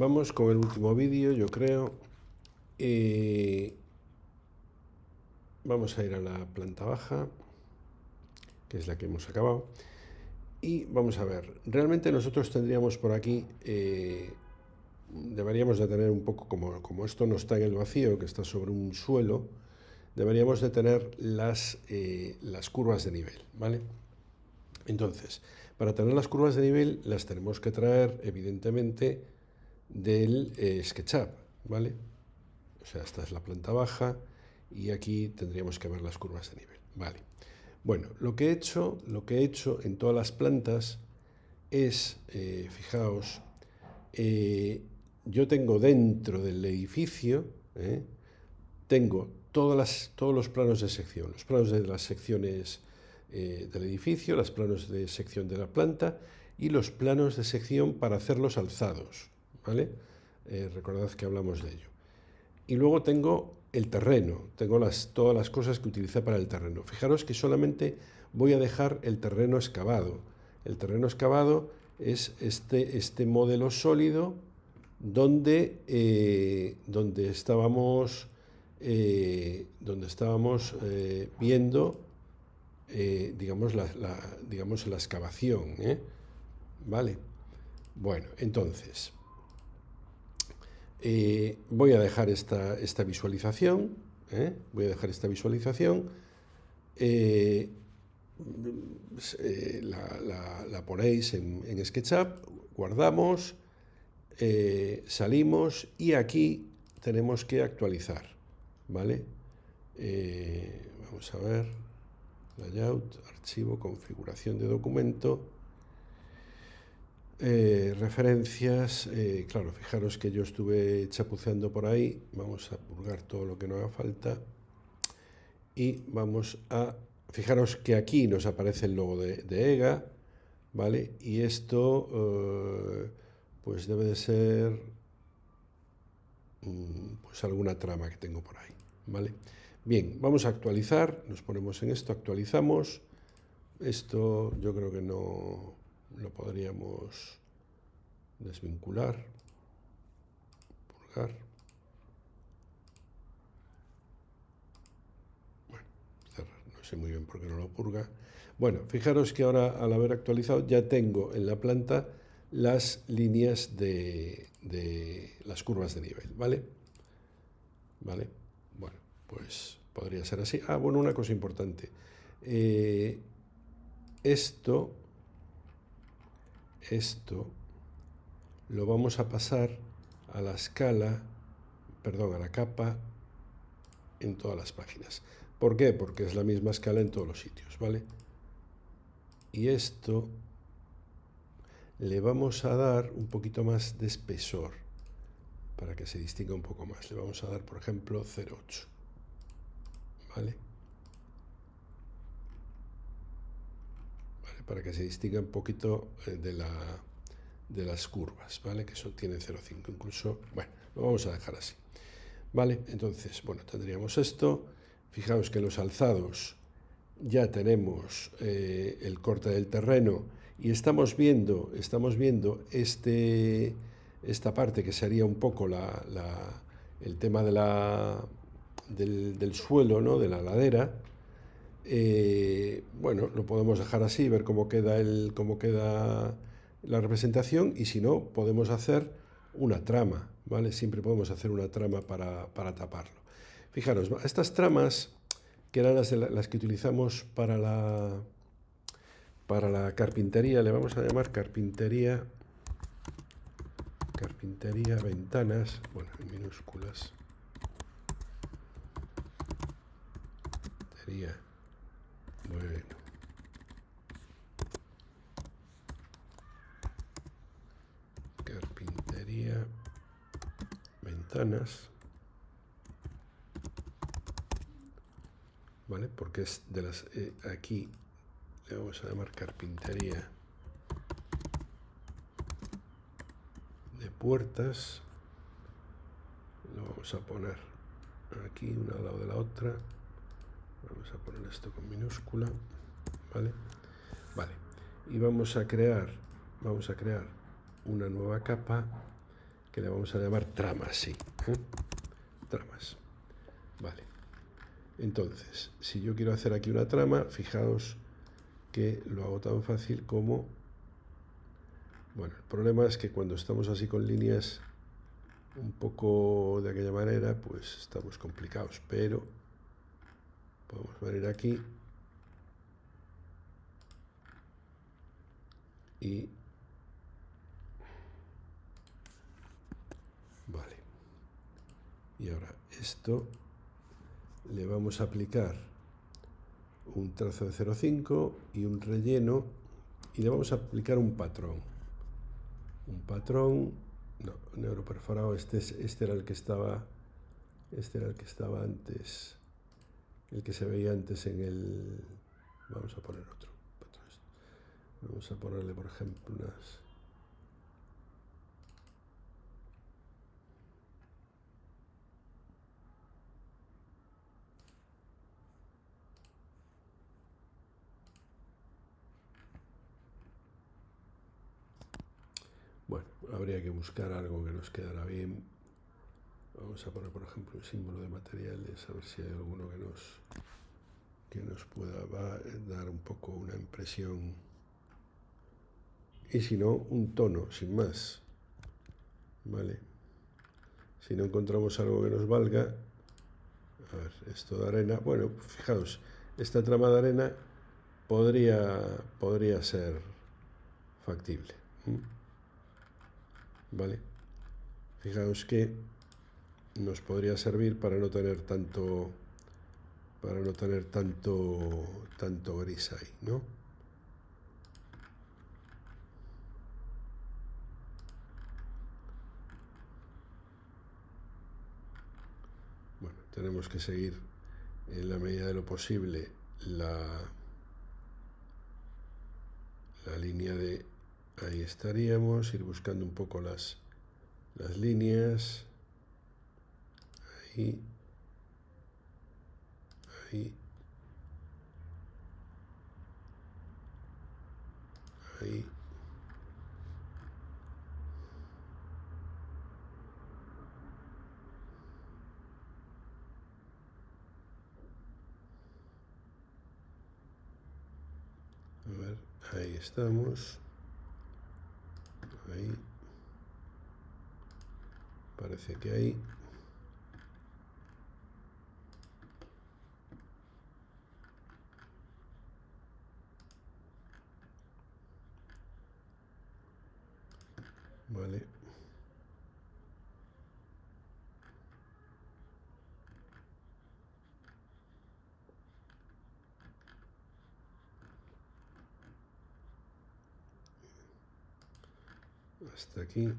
Vamos con el último vídeo, yo creo. Vamos a ir a la planta baja, que es la que hemos acabado. Y vamos a ver, realmente nosotros tendríamos por aquí, deberíamos de tener un poco, como esto no está en el vacío, que está sobre un suelo, deberíamos de tener las curvas de nivel, ¿vale? Entonces, para tener las curvas de nivel las tenemos que traer, evidentemente, del SketchUp, ¿vale? O sea, esta es la planta baja y aquí tendríamos que ver las curvas de nivel, ¿vale? Bueno, lo que he hecho en todas las plantas es, fijaos, yo tengo dentro del edificio, tengo todos los planos de sección, los planos de las secciones del edificio, los planos de sección de la planta y los planos de sección para hacer los alzados, ¿vale? Recordad que hablamos de ello. Y luego tengo el terreno, tengo todas las cosas que utilicé para el terreno. Fijaros que solamente voy a dejar el terreno excavado. El terreno excavado es este modelo sólido donde estábamos viendo, digamos, la excavación, ¿vale? Bueno, entonces, voy a dejar esta visualización, voy a dejar esta visualización, la ponéis en SketchUp, guardamos, salimos y aquí tenemos que actualizar, ¿vale? Vamos a ver, layout, archivo, configuración de documento, referencias, claro, fijaros que yo estuve chapuceando por ahí, vamos a purgar todo lo que no haga falta y vamos a, fijaros que aquí nos aparece el logo de EGA, ¿vale? Y esto pues debe de ser pues alguna trama que tengo por ahí, ¿vale? Bien, vamos a actualizar, nos ponemos en esto, actualizamos, esto yo creo que no lo podríamos desvincular, purgar. Bueno, cerrar, no sé muy bien por qué no lo purga. Bueno, fijaros que ahora al haber actualizado ya tengo en la planta las líneas de las curvas de nivel, ¿vale? ¿Vale? Bueno, pues podría ser así. Ah, bueno, una cosa importante. Esto lo vamos a pasar a la escala, perdón, a la capa en todas las páginas. ¿Por qué? Porque es la misma escala en todos los sitios, ¿vale? Y esto le vamos a dar un poquito más de espesor para que se distinga un poco más. Le vamos a dar, por ejemplo, 0,8, ¿vale? Para que se distinga un poquito de las curvas, ¿vale? Que eso tiene 0,5 incluso. Bueno, lo vamos a dejar así, ¿vale? Entonces, bueno, tendríamos esto. Fijaos que en los alzados ya tenemos el corte del terreno y estamos viendo esta parte que sería un poco el tema del suelo, ¿no? De la ladera. Bueno, lo podemos dejar así, ver cómo queda la representación y si no, podemos hacer una trama, ¿vale? Siempre podemos hacer una trama para taparlo. Fijaros, estas tramas, que eran las que utilizamos para la carpintería, le vamos a llamar carpintería ventanas, bueno, en minúsculas, carpintería, bueno, carpintería ventanas, ¿vale? Porque es de las, aquí le vamos a llamar carpintería de puertas, lo vamos a poner aquí una al lado de la otra, vamos a poner esto con minúscula, ¿vale? Vale, y vamos a crear una nueva capa que le vamos a llamar tramas, sí. Tramas. Vale. Entonces, si yo quiero hacer aquí una trama, fijaos que lo hago tan fácil como... Bueno, el problema es que cuando estamos así con líneas un poco de aquella manera, pues estamos complicados, pero podemos venir aquí y... Vale. Y ahora esto le vamos a aplicar un trazo de 0,5 y un relleno y le vamos a aplicar un patrón. Un patrón, no, negro perforado, este era el que estaba antes, el que se veía antes en el... Vamos a poner otro patrón. Vamos a ponerle, por ejemplo, unas... Bueno, habría que buscar algo que nos quedara bien. Vamos a poner, por ejemplo, un símbolo de materiales, a ver si hay alguno que nos pueda dar un poco una impresión. Y si no, un tono, sin más. ¿Vale? Si no encontramos algo que nos valga, a ver, esto de arena, bueno, fijaos, esta trama de arena podría ser factible. ¿Vale? Fijaos que nos podría servir para no tener tanto gris ahí, ¿no? Bueno, tenemos que seguir en la medida de lo posible la línea de... Ahí estaríamos, ir buscando un poco las líneas. Ahí. Ahí. Ahí. A ver, ahí estamos. Ahí. Parece que ahí. Vale. Hasta aquí.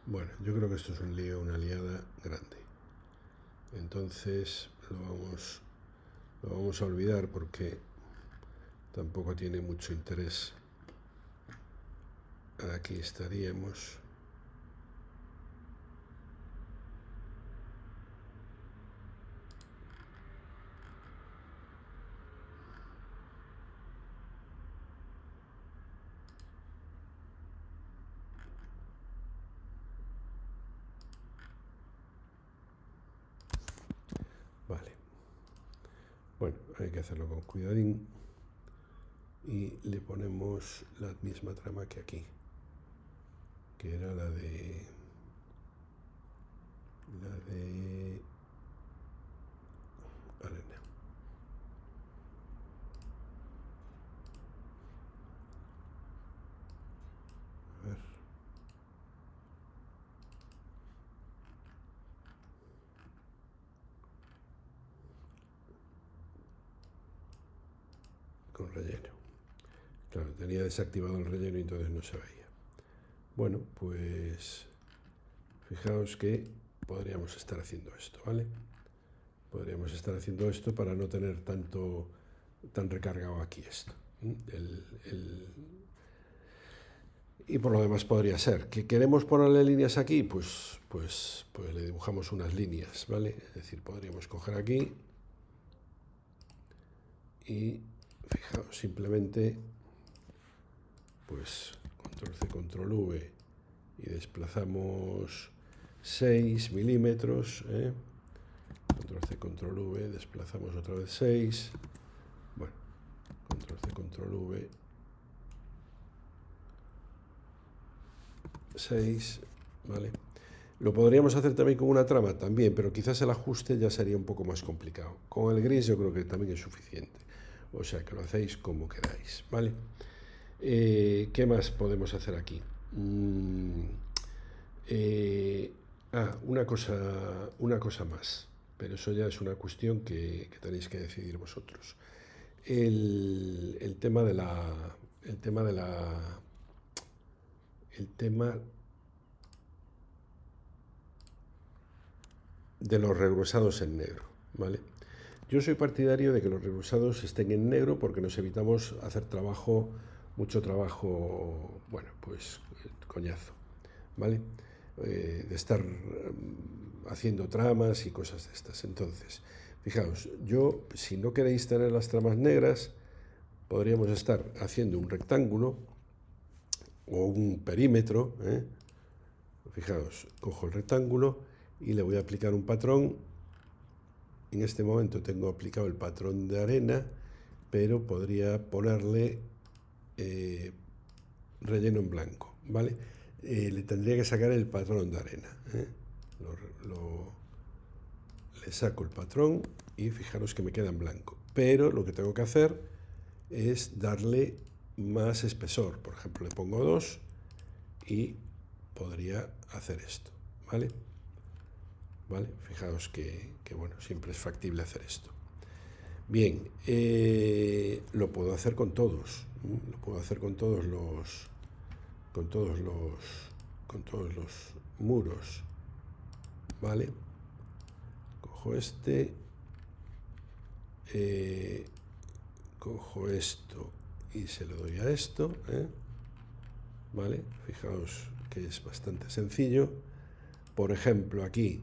Bueno, yo creo que esto es un lío, una liada grande. Entonces lo vamos a olvidar porque tampoco tiene mucho interés. Aquí estaríamos. Vale. Bueno, hay que hacerlo con cuidadín. Y le ponemos la misma trama que aquí, que era la de arena. A ver. Con relleno. Claro, tenía desactivado el relleno y entonces no se veía. Bueno, pues fijaos que podríamos estar haciendo esto, ¿vale? Podríamos estar haciendo esto para no tener tan recargado aquí esto. Y por lo demás podría ser. ¿Que queremos ponerle líneas aquí? Pues le dibujamos unas líneas, ¿vale? Es decir, podríamos coger aquí y, fijaos, simplemente, pues, control C, control V, y desplazamos 6 milímetros, control C, control V, desplazamos otra vez 6, bueno, control C, control V, 6, ¿vale? Lo podríamos hacer también con una trama, también, pero quizás el ajuste ya sería un poco más complicado. Con el gris yo creo que también es suficiente. O sea, que lo hacéis como queráis, ¿vale? ¿Qué más podemos hacer aquí? Una cosa más, pero eso ya es una cuestión que tenéis que decidir vosotros. El tema de la... El tema de la... El tema de los regruesados en negro, ¿vale? Yo soy partidario de que los regruesados estén en negro porque nos evitamos hacer mucho trabajo, bueno, pues coñazo, ¿vale? De estar haciendo tramas y cosas de estas. Entonces, fijaos, yo, si no queréis tener las tramas negras, podríamos estar haciendo un rectángulo o un perímetro, ¿eh? Fijaos, cojo el rectángulo y le voy a aplicar un patrón. En este momento tengo aplicado el patrón de arena, pero podría ponerle relleno en blanco, ¿vale? Le tendría que sacar el patrón de arena, ¿eh? Le saco el patrón y fijaros que me queda en blanco. Pero lo que tengo que hacer es darle más espesor. Por ejemplo, le pongo 2 y podría hacer esto, ¿vale? ¿Vale? Fijaos que bueno, siempre es factible hacer esto. Bien, lo puedo hacer con todos, lo puedo hacer con todos los muros, ¿vale? Cojo este, cojo esto y se lo doy a esto, ¿vale? Fijaos que es bastante sencillo. Por ejemplo, aquí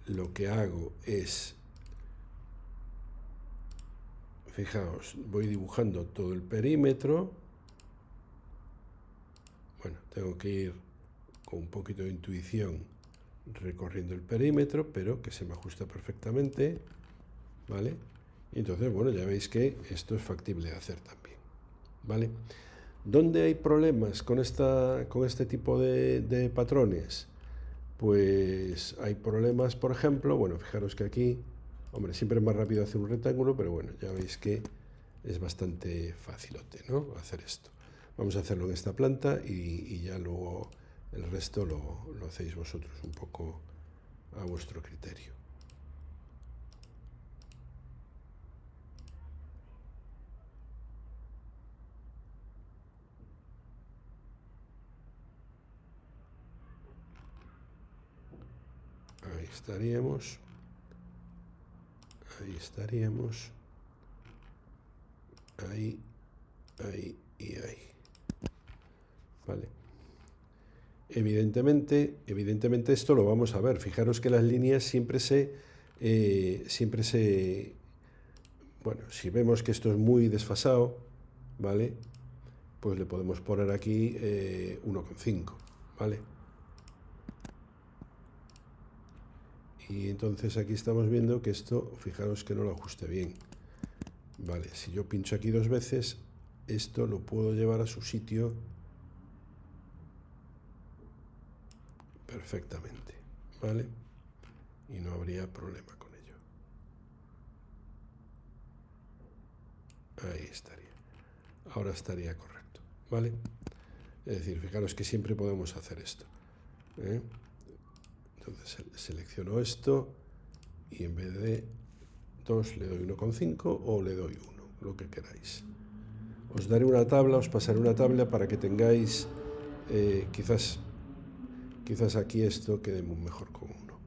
lo que hago es, fijaos, voy dibujando todo el perímetro. Bueno, tengo que ir con un poquito de intuición recorriendo el perímetro, pero que se me ajusta perfectamente, ¿vale? Y entonces, bueno, ya veis que esto es factible de hacer también, ¿vale? ¿Dónde hay problemas con este tipo de patrones? Pues hay problemas, por ejemplo, bueno, fijaros que aquí, hombre, siempre es más rápido hacer un rectángulo, pero bueno, ya veis que es bastante facilote, ¿no? Hacer esto. Vamos a hacerlo en esta planta y ya luego el resto lo hacéis vosotros un poco a vuestro criterio. Ahí estaríamos. Ahí estaríamos. Ahí, ahí y ahí. Vale. Evidentemente esto lo vamos a ver. Fijaros que las líneas siempre bueno, si vemos que esto es muy desfasado, ¿vale? Pues le podemos poner aquí 1,5, ¿vale? Y entonces aquí estamos viendo que esto, fijaros que no lo ajuste bien. Vale, si yo pincho aquí 2 veces, esto lo puedo llevar a su sitio perfectamente, ¿vale? Y no habría problema con ello. Ahí estaría. Ahora estaría correcto, ¿vale? Es decir, fijaros que siempre podemos hacer esto, ¿eh? Entonces selecciono esto y en vez de 2 le doy 1,5 o le doy 1, lo que queráis. Os daré una tabla, os pasaré una tabla para que tengáis, quizás aquí esto quede mejor con 1.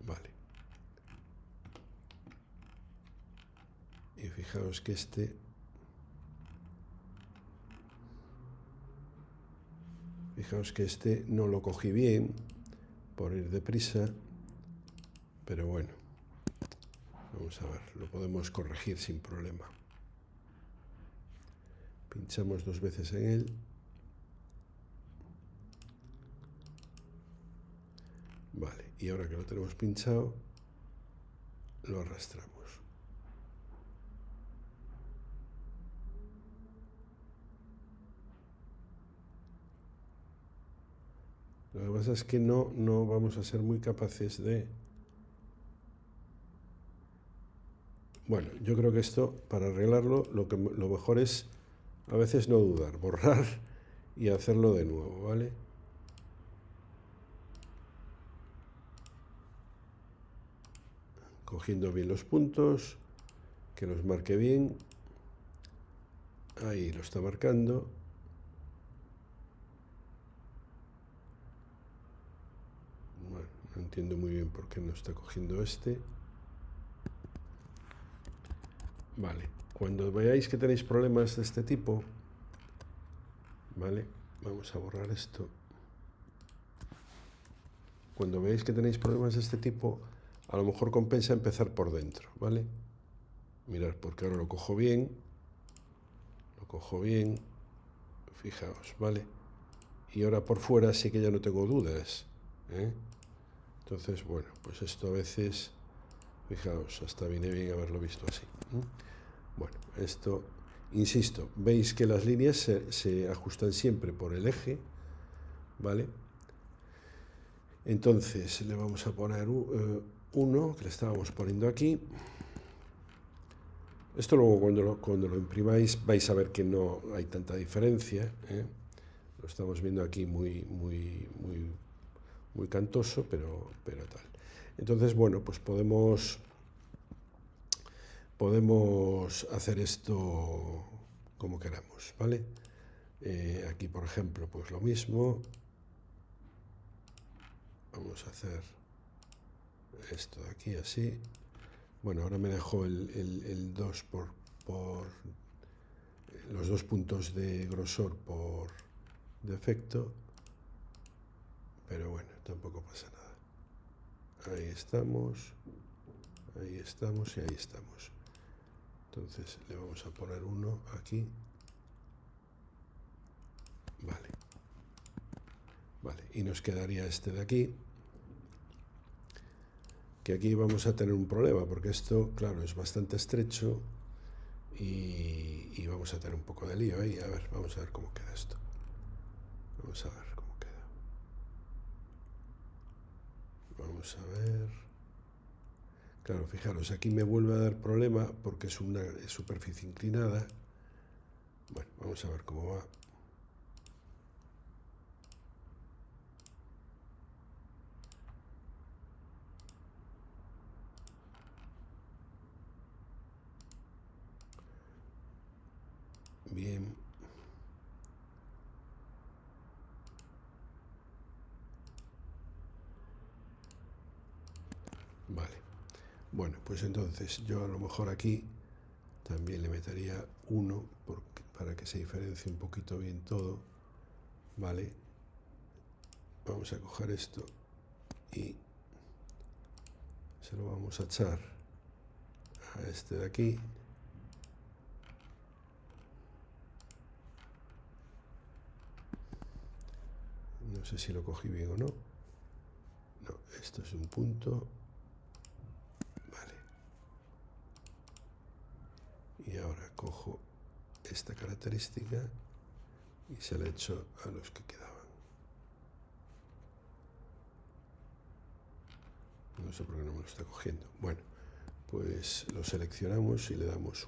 Vale. Y fijaros Fijaos que este no lo cogí bien por ir deprisa, pero bueno, vamos a ver, lo podemos corregir sin problema. Pinchamos 2 veces en él. Vale, y ahora que lo tenemos pinchado, lo arrastramos. Lo que pasa es que no vamos a ser muy capaces de... Bueno, yo creo que esto, para arreglarlo, lo mejor es a veces no dudar, borrar y hacerlo de nuevo, ¿vale? Cogiendo bien los puntos, que los marque bien. Ahí lo está marcando. Bueno, no entiendo muy bien por qué no está cogiendo este. Vale, cuando veáis que tenéis problemas de este tipo, ¿vale? Vamos a borrar esto. Cuando veáis que tenéis problemas de este tipo, a lo mejor compensa empezar por dentro, ¿vale? Mirad, porque ahora lo cojo bien, fijaos, ¿vale? Y ahora por fuera sí que ya no tengo dudas, ¿eh? Entonces, bueno, pues esto a veces, fijaos, hasta viene bien haberlo visto así, ¿eh? Bueno, esto, insisto, veis que las líneas se ajustan siempre por el eje, ¿vale? Entonces le vamos a poner 1, que le estábamos poniendo aquí. Esto luego cuando lo imprimáis vais a ver que no hay tanta diferencia, ¿eh? Lo estamos viendo aquí muy cantoso, pero tal. Entonces, bueno, pues podemos hacer esto como queramos, ¿vale? Aquí, por ejemplo, pues lo mismo. Vamos a hacer esto de aquí así. Bueno, ahora me dejó el 2 por los 2 puntos de grosor por defecto, pero bueno, tampoco pasa nada. Ahí estamos y ahí estamos. Entonces le vamos a poner 1 aquí. Vale, y nos quedaría este de aquí, que aquí vamos a tener un problema, porque esto, claro, es bastante estrecho y vamos a tener un poco de lío ahí. A ver, vamos a ver cómo queda esto. Vamos a ver cómo queda. Vamos a ver. Claro, fijaros, aquí me vuelve a dar problema porque es una superficie inclinada. Bueno, vamos a ver cómo va. Bien. Vale. Bueno, pues entonces yo a lo mejor aquí también le metería 1 para que se diferencie un poquito bien todo. Vale. Vamos a coger esto y se lo vamos a echar a este de aquí. No sé si lo cogí bien o no. No, esto es un punto. Vale. Y ahora cojo esta característica y se la echo a los que quedaban. No sé por qué no me lo está cogiendo. Bueno, pues lo seleccionamos y le damos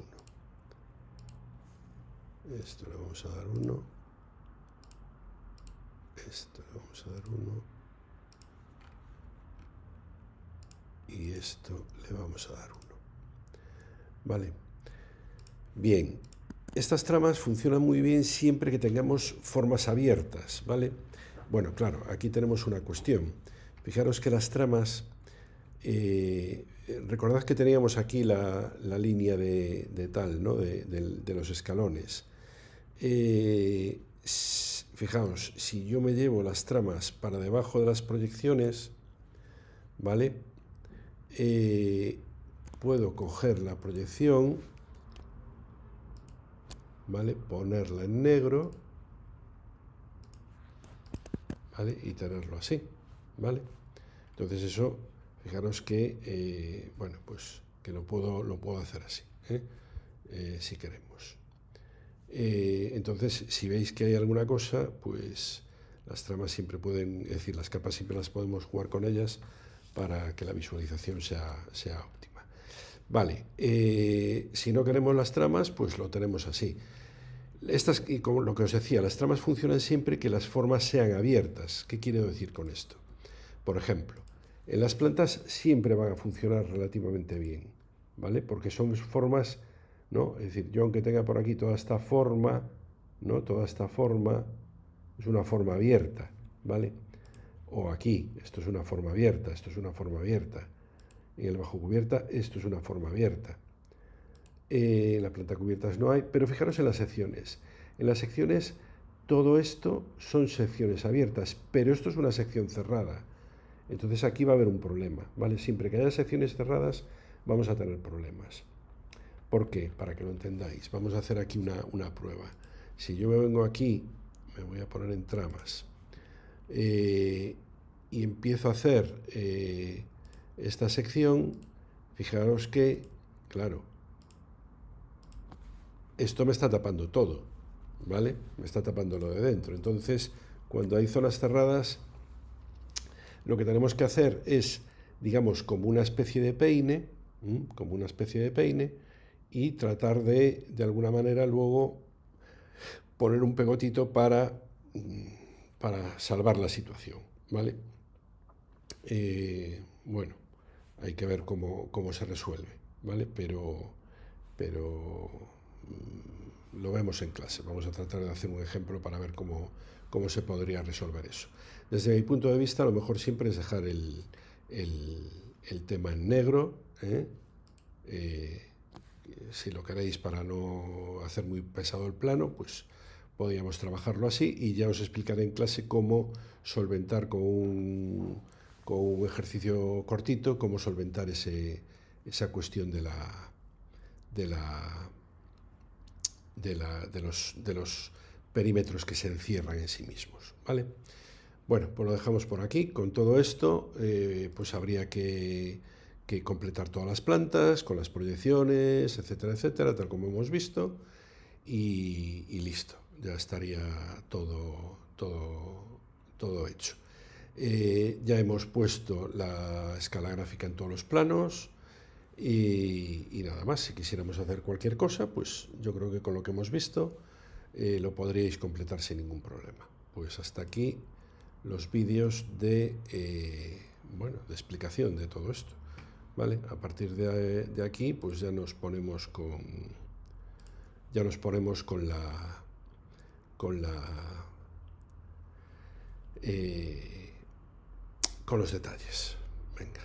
1. Esto le vamos a dar 1. Esto le vamos a dar 1. Y esto le vamos a dar 1. Vale. Bien. Estas tramas funcionan muy bien siempre que tengamos formas abiertas, ¿vale? Bueno, claro, aquí tenemos una cuestión. Fijaros que las tramas recordad que teníamos aquí la línea de tal, ¿no? De los escalones. Fijaos, si yo me llevo las tramas para debajo de las proyecciones, ¿vale? Puedo coger la proyección, ¿vale? Ponerla en negro, ¿vale? Y tenerlo así, ¿vale? Entonces eso, fijaros que, bueno, pues que lo puedo hacer así, si queremos. Entonces, si veis que hay alguna cosa, pues las tramas siempre pueden, es decir, las capas siempre las podemos jugar con ellas para que la visualización sea óptima. Vale, si no queremos las tramas, pues lo tenemos así. Estas, y como lo que os decía, las tramas funcionan siempre que las formas sean abiertas. ¿Qué quiero decir con esto? Por ejemplo, en las plantas siempre van a funcionar relativamente bien, ¿vale? Porque son formas, ¿no? Es decir, yo aunque tenga por aquí toda esta forma, ¿no? Toda esta forma es una forma abierta, ¿vale? O aquí, esto es una forma abierta, esto es una forma abierta. En el bajo cubierta, esto es una forma abierta. En la planta cubiertas no hay, pero fijaros en las secciones. En las secciones todo esto son secciones abiertas, pero esto es una sección cerrada. Entonces aquí va a haber un problema, ¿vale? Siempre que haya secciones cerradas vamos a tener problemas. ¿Por qué? Para que lo entendáis. Vamos a hacer aquí una prueba. Si yo me vengo aquí, me voy a poner en tramas, y empiezo a hacer esta sección, fijaros que, claro, esto me está tapando todo, ¿vale? Me está tapando lo de dentro. Entonces, cuando hay zonas cerradas, lo que tenemos que hacer es, digamos, como una especie de peine, y tratar de alguna manera, luego poner un pegotito para salvar la situación, ¿vale? Bueno, hay que ver cómo se resuelve, ¿vale? Pero lo vemos en clase. Vamos a tratar de hacer un ejemplo para ver cómo se podría resolver eso. Desde mi punto de vista, lo mejor siempre es dejar el tema en negro, si lo queréis para no hacer muy pesado el plano, pues podríamos trabajarlo así y ya os explicaré en clase cómo solventar con un ejercicio cortito, cómo solventar esa cuestión de los perímetros que se encierran en sí mismos, ¿vale? Bueno, pues lo dejamos por aquí. Con todo esto, pues habría que completar todas las plantas, con las proyecciones, etcétera, etcétera, tal como hemos visto, y listo. Ya estaría todo hecho. Ya hemos puesto la escala gráfica en todos los planos, y nada más. Si quisiéramos hacer cualquier cosa, pues yo creo que con lo que hemos visto lo podríais completar sin ningún problema. Pues hasta aquí los vídeos de explicación de todo esto, ¿vale? A partir de aquí, pues ya nos ponemos con con los detalles. Venga.